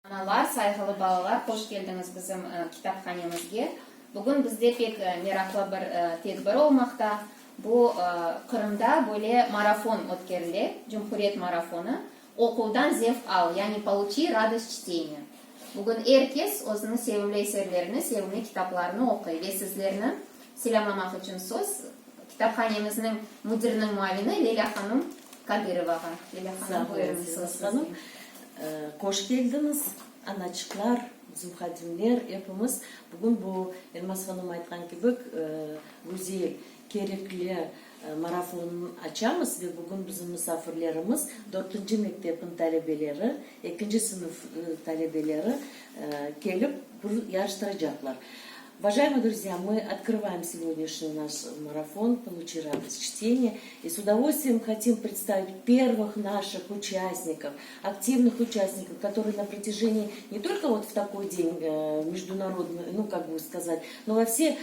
Аналар, сайгылы балалар, қош келдіңіз біздің китапханемізге. Бүгін бізде пек мераклы бір тедбір болмақта. Бұл Қырымда бөле марафон өткеріле, Жұмхурет марафоны. Оқудан зев ал, яғни получи радость чтения. Бүгін әркез өзінің севімлі есерлеріні, севімлі китапларыны оқи. Ve sizlerini selamlamak için söz kitaphanemizin müdürünün muavini Leyla Hanım Kadırova'ga. Leyla Hanım buyurun söz. Қош келдіңіз, аначықлар, зұмхадимлер, епіміз. Бүгін бұл Елмаз ханым айтқан кебек өзел кереклі марафонын açамыз. Ve бүгін біздің misafirlerimiz 4-cü мектептің talebelері, 2-ci sınıf talebelері келіп бұл yarıştıracaklar. Уважаемые друзья, мы открываем сегодняшний наш марафон «Получи радость чтения» и с удовольствием хотим представить первых наших участников, активных участников, которые на протяжении не только вот в такой день международный, ну как бы сказать, но во все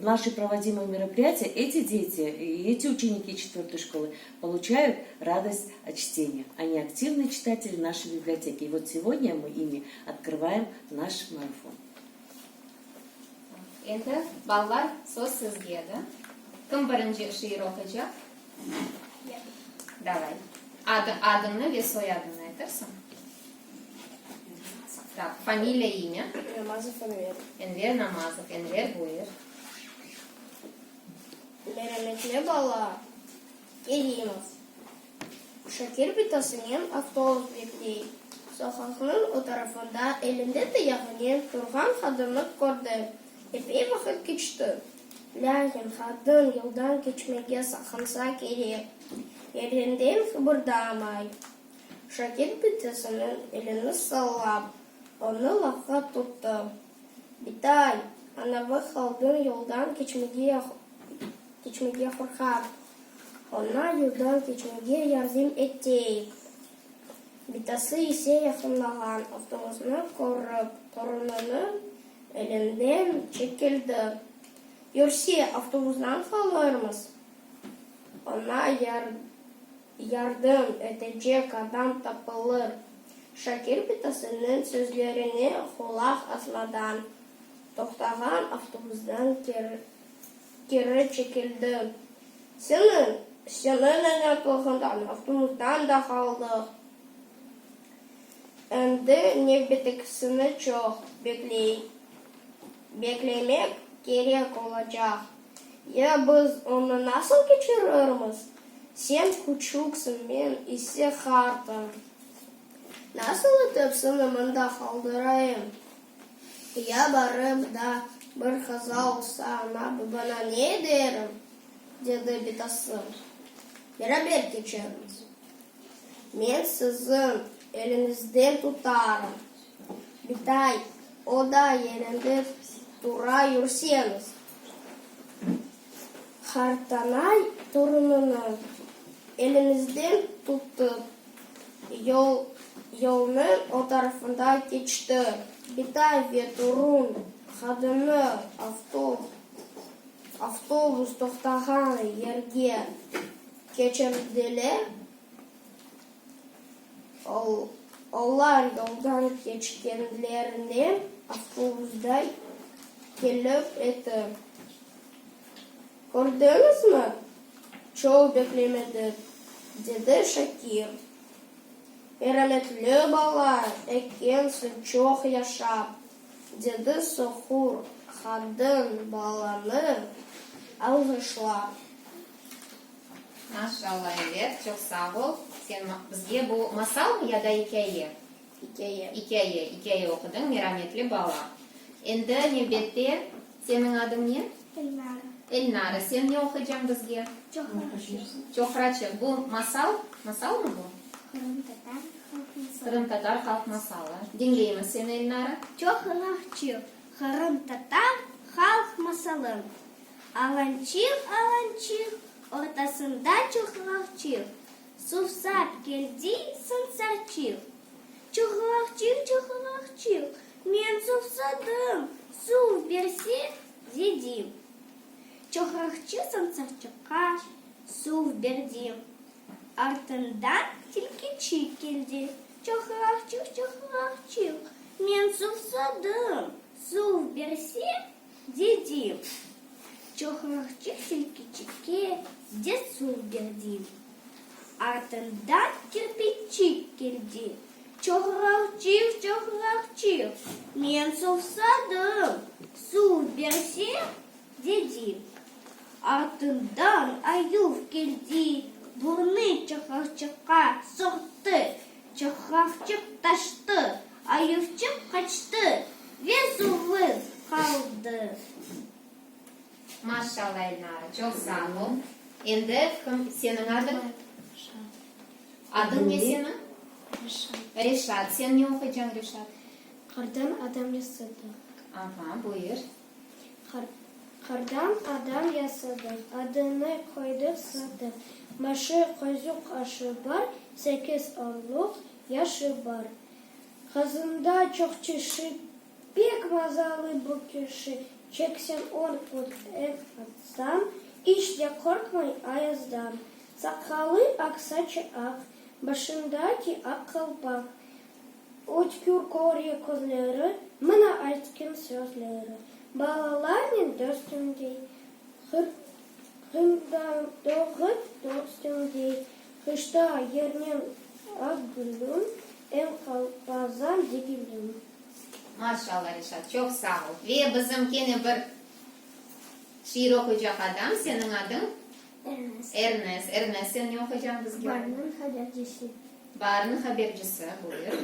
наши проводимые мероприятия эти дети и эти ученики 4-й школы получают радость от чтения. Они активные читатели нашей библиотеки. И вот сегодня мы ими открываем наш марафон. Endi ballar söz sizga edi. Kim birinchi şiir o'qiyacak? Давай. Adını ve soyadını aytırsın. Так, фамилия, имя. Намазов Энвер. Enver Namazov. Enver buyur. Merhametli bala. Geliyimiz. Şakir bitasının avtobus bekleyi. Sokakın o tarafında elinde de yakının turgan kadını gördü. Epey vakit geçti. Lakin kadın yoldan geçmeye sakınsa gerek. Yerinden kıpırdamay. Şakir bitasının elini sallap onu lafka tuttu. Bitay, anavi kadın yoldan geçmeye korkar. Ona yoldan geçmeye yardım etti. Bitası ise yakınlagan avtobusunu korup torununu elinden çekildi. Yürse avtobusdan kalırmız. Ona yardım edecek adam tapılır. Şakir bitasının sözlerini kulak asmadan toktagan avtobusdan geri çekildi. Senin anlatılığından avtobusdan da kaldık. Endi nöbetikisini çok beklemek gerek olacak. Ya biz onu nasıl geçiriyoruz? Sen küçüksün, ben ise hartım. Nasıl edip sınıfında kaldırayım? Ya barım da bir kaza olsa ana bana ne derim? Dedi bitası. Beraber geçeriz. Ben sizin elinizden tutarım. Bitay, o da yerinde dura yürüseniz. Hartanay torununu elinizden tutup yolun o tarafında geçti. Bitay ve torun kadını avtobus toxtagan yerge geçirdiler. Onlar yoldan geçkenlerini avtobusda gelip etti. Gördünüz mü? Çok beklemedi, dedi Şakir. Merhametli bala, ekensin çok yaşa, dedi Sohur. Kadın balanı alışla. Maşallah Enver, çok sağ ol. Sen bizge bu masal mı ya da hikaye? Hikaye. Hikaye okudun, merhametli bala. Endi nöbette senin adın ne? Elnara. Elnara, sen ne okuyacaksın bizge? Çohraçı. Bu masal mı bu? Kırım Tatar halk masalı. Dinleyimiz seni Elnara. Çohraçı. Kırım Tatar halk masalı. Alançık, ortasında çohraçık. Sufsat geldi, sımsarçık. Çohraçık, men sufsadım. Su versin, dedim. Çohraçık sımsarçık'a su verdim. Ardından tilki çekildi. Çohraçı мен сусадым. Су берсе, дедим. Чохрахчы селкичекке де су бердим. Артından кирпичик келди. Чохрахчы, мен сусадым. Су берсе, дедим. Артından аюв келди. Burnu çakakçıka soktu. Çakakçık taştı. Ayıfçık kaçtı. Ve suvuz kaldı. Maşallah Elnara, çok sağ ol. Endi senin adın? Adın ne senin? Reşat. Sen ne okuyacaksın Reşat? Kardan adam yasadı. Aha, buyur. Kardan adam yasadı. Adını koyduk sadı. Başı koyduk aşı var. 8 aylık yaşı var. Kazında çok kişi. Pek mazalı bu kişi. 80 fut ev atsam. İşte korkmayın ayazdan. Sakalı ak saçı ak. Başındaki ak kalpak. Utkür korya kozları. Bana aytkin sözleri. Bağlarının dostumdi. Hırdan doğut dostumdi. Kışta yernem ak gülüm. Ev kalpazan digilim. Maşallah Reşat, çok sağ ol. Ve bizim yine bir şiir okuyacak adam. Senin adın? Ernest. Ernest, sen ne okuyacaksın bizge? Barının habercisi. Barının habercisi, buyur.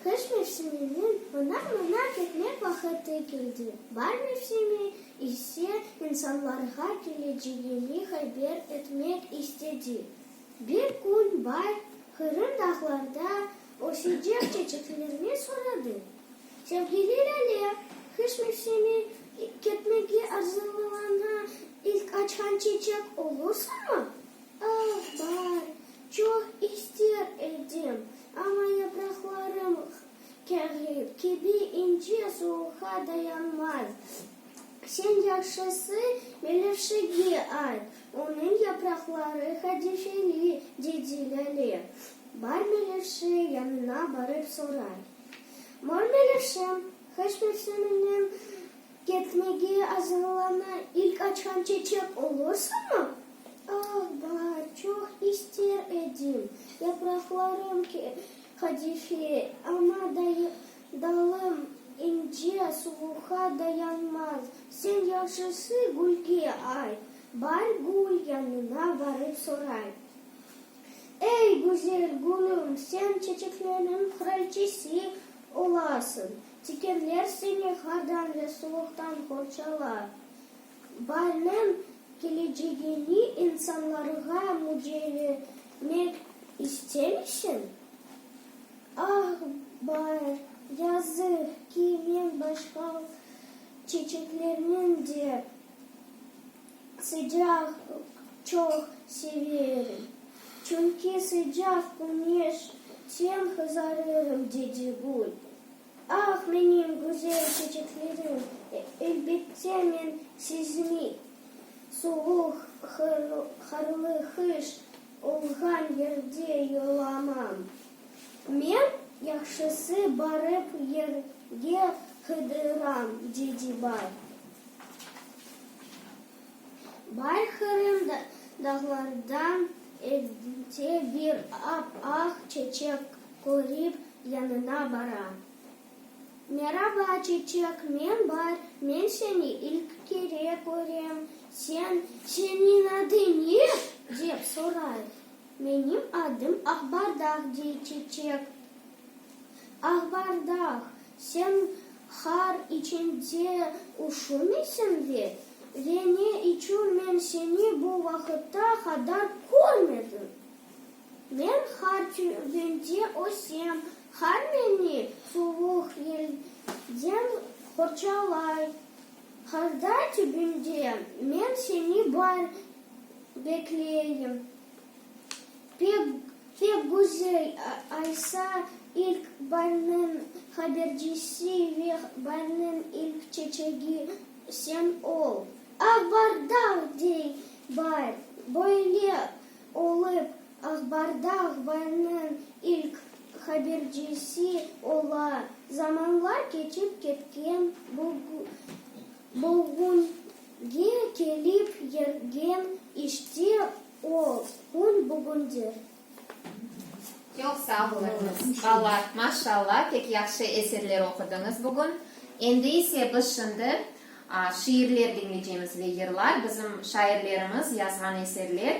Kış mevsiminin mınak etmek vakti geldi. Bar mevsimi ise insanlara geleceğini haber etmek istedi. Bir gün bar Kırım dağlarda o sıcak çiçeklerini soradı. Sevgili Lale, kış mevsimi gitmeye hazırlanan ilk açan çiçek olursa mı? Ah bar, çok ister edim. Ama yapraklarım kağıt gibi ince soğuğa dayanmaz. Sen yaşası melevşegi ay. Onun yaprakları kadifeli dedileri. Bar melevşi yanına barıp sorar. Mor melevşem, kış mevsiminin gitmeye hazırlanan ilk açan çiçek olursa mı? Ah bar, çok ister edim. Yapraklarım kadife ama dalım ince soğuğa dayanmaz. Sen yaşası gülge ay. Bar gül yanına varıp sorar. Ey güzel gülüm, sen çiçeklerin kraliçesi olasın. Dikenler seni kardan ve soğuktan korçalar. Barın geleceğini insanlara müjdelemek ister misin? Ah bar, yazık ki ben başka çiçeklerinin de sıcak çok severim. Çünkü sıcak güneşten kızarırım dedi gül. Ah benim güzel çiçeklerim, elbette ben sizni soğuk, karlı kış olgan yerde yolamam. Ben yaxşısı barıp yerge kıdıram dedi bar. Bar Kırım dağlardan evde bir ap çiçek görüp yanına barar. Merhaba çiçek, ben bar, ben seni ilk kere görüyorum. Senin adın ne? Deyip sorar. Benim adım Akbardak diye çiçek. Akbardak, sen kar içinde üşümüşsün de. Ve ne için ben seni bu vakitte kadar görmedim. Ben kar tübünde olsam, kar beni soğuk yerden korçalar. Karda tübünde ben seni bar bekleyeyim. Pek güzel aysa ilk barının habercisi ve barının ilk çiçeği sen ol. Akbardak dey bar. Böyle olup Akbardak barının ilk habercisi ola. Zamanlar geçip ketken bugünge kelip yergen işte ol. Bugündür. Çok sağ olunuz. Vallahi maşallah pek yaxşı eserler okudunuz bugün. Endi ise biz şimdi şiirler dinleyeceğimiz ve yırlar. Bizim şairlerimiz yazgan eserler.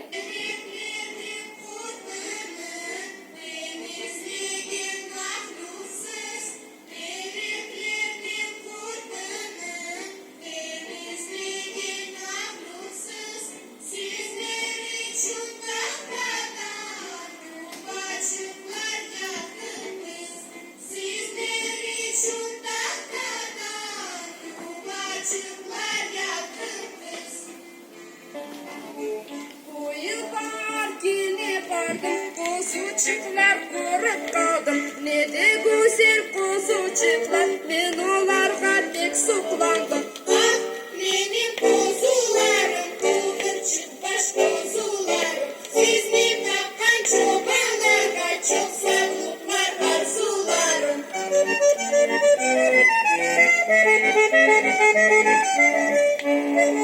Kuzucuklar ko'rib qoldim, ne de go'zal kuzucuklar.